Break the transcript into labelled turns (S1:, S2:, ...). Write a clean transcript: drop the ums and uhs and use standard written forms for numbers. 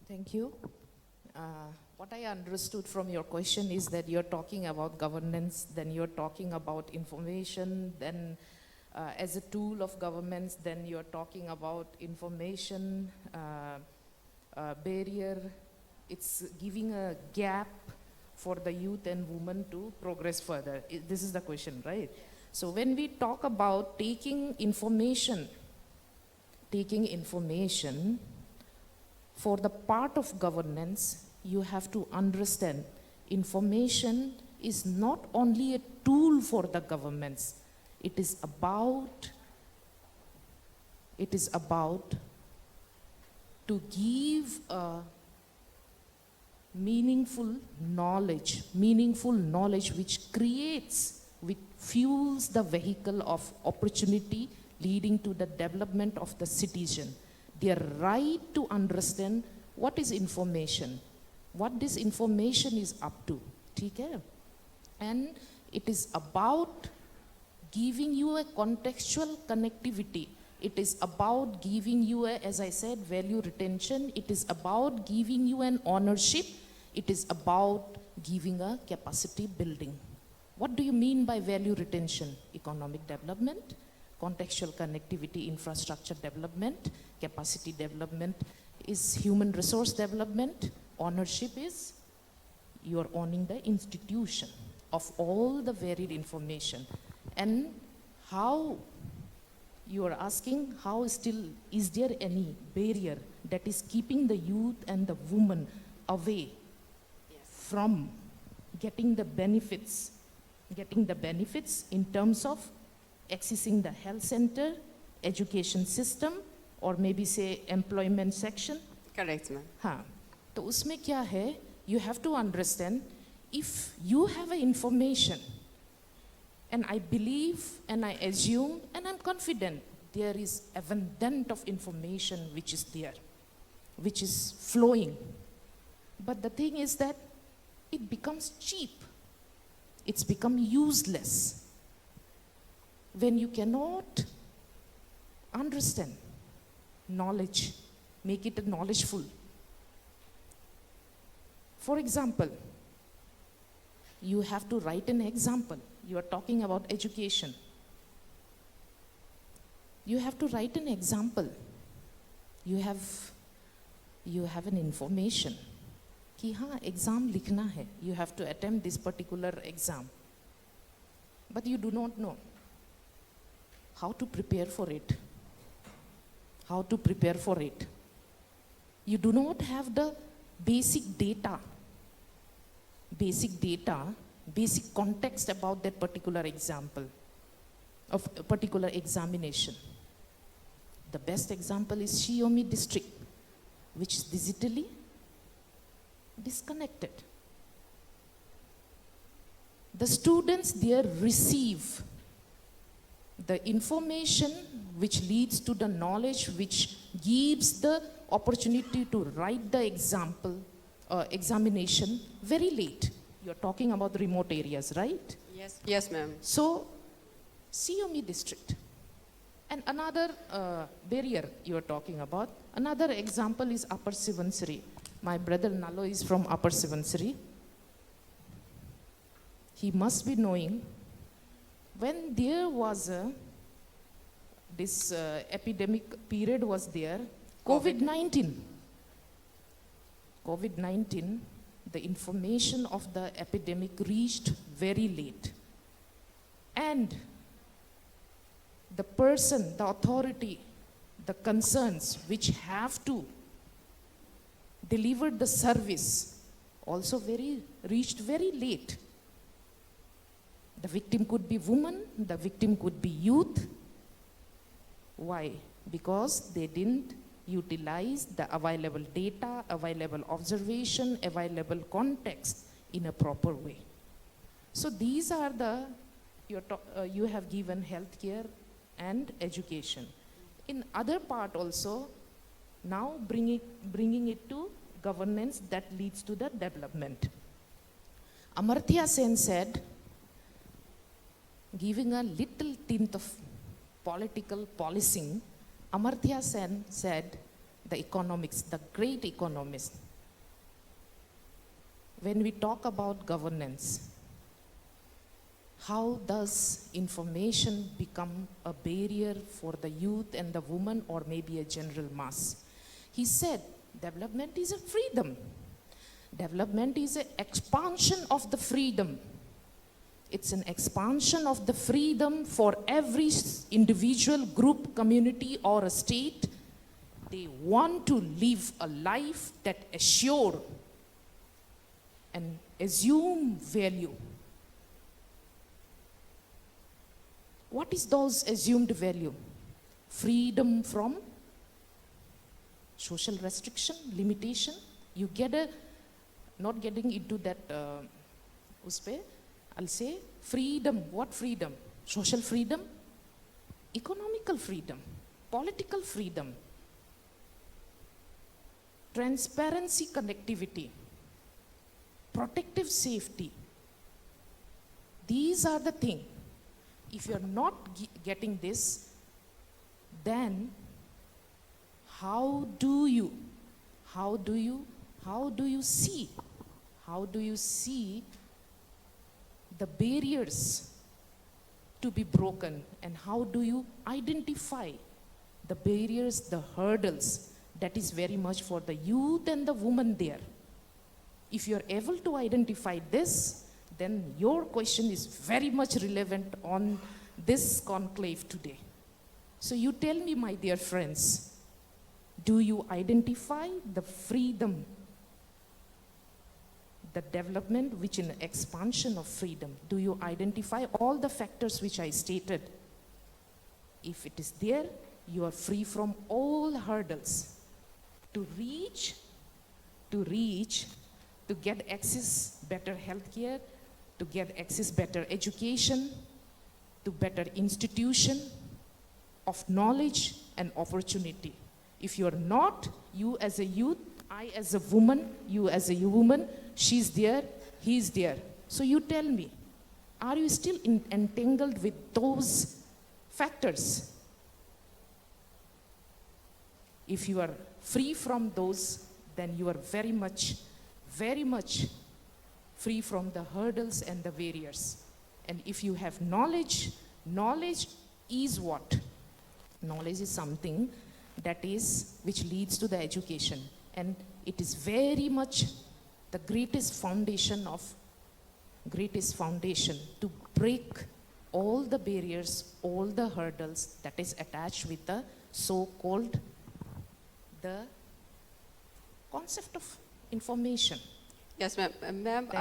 S1: Thank you. What I understood from your question is that you're talking about governance, then you're talking about information, then as a tool of governments, then you're talking about information barrier. It's giving a gap for the youth and women to progress further. This is the question, right? So when we talk about taking information for the part of governance, you have to understand information is not only a tool for the governments. It is about to give a meaningful knowledge which fuels the vehicle of opportunity leading to the development of the citizen. Their right to understand what is information, what this information is up to. Okay? And it is about giving you a contextual connectivity. It is about giving you as I said, value retention. It is about giving you an ownership. It is about giving a capacity building. What do you mean by value retention? Economic development, contextual connectivity, infrastructure development, capacity development is human resource development. Ownership is you are owning the institution of all the varied information. And how you are asking, how still is there any barrier that is keeping the youth and the woman away from getting the benefits in terms of accessing the health center, education system, or maybe say employment section?
S2: Correct, ma'am.
S1: हाँ, तो उसमें क्या है? You have to understand, if you have an information, and I believe, and I assume, and I'm confident, there is abundant of information which is there, which is flowing. But the thing is that it becomes cheap. It's become useless when you cannot understand knowledge, make it knowledgeful. For example, you have to write an example. You are talking about education. You have to write an example. You have an information कि हाँ exam लिखना है. You have to attempt this particular exam. But you do not know how to prepare for it. How to prepare for it. You do not have the basic data, basic context about that particular example, of a particular examination. The best example is Shiomi district, which is digitally disconnected. The students there receive the information which leads to the knowledge, which gives the opportunity to write the examination very late. You're talking about remote areas, right?
S2: Yes. Yes, ma'am.
S1: So, Shiomi district. And another barrier you're talking about, another example is Upper Subansiri. My brother Nalo is from Upper Subansiri. He must be knowing when there was this epidemic period was there, COVID-19, the information of the epidemic reached very late. And the person, the authority, the concerns which have to deliver the service also reached very late. The victim could be woman, the victim could be youth. Why? Because they didn't utilize the available data, available observation, available context in a proper way. So these are you have given healthcare and education. In other part also, now bringing it to governance that leads to the development. Amartya Sen said, giving a little tint of political policing, Amartya Sen said the economics, the great economist. When we talk about governance, how does information become a barrier for the youth and the woman or maybe a general mass? He said, development is a freedom. Development is an expansion of the freedom. It's an expansion of the freedom for every individual, group, community, or a state. They want to live a life that assure and assume value. What is those assumed value? Freedom from social restriction, limitation. You get a, not getting into that, I'll say freedom. What freedom? Social freedom, economical freedom, political freedom, transparency, connectivity, protective safety. These are the things. If you're not getting this, then how do you see the barriers to be broken, and how do you identify the barriers, the hurdles that is very much for the youth and the woman there? If you're able to identify this, then your question is very much relevant on this conclave today. So you tell me, my dear friends, do you identify the freedom, the development, which in expansion of freedom? Do you identify all the factors which I stated? If it is there, you are free from all hurdles to reach, to get access better healthcare, to get access better education, to better institution of knowledge and opportunity. If you're not, you as a youth, I as a woman, you as a woman, she's there, he's there. So you tell me, are you still entangled with those factors? If you are free from those, then you are very much free from the hurdles and the barriers. And if you have knowledge, knowledge is what? Knowledge is something that is, which leads to the education. And it is very much the greatest foundation to break all the barriers, all the hurdles that is attached with the so-called, the concept of information.
S2: Yes, ma'am. Ma'am,
S1: Thank you.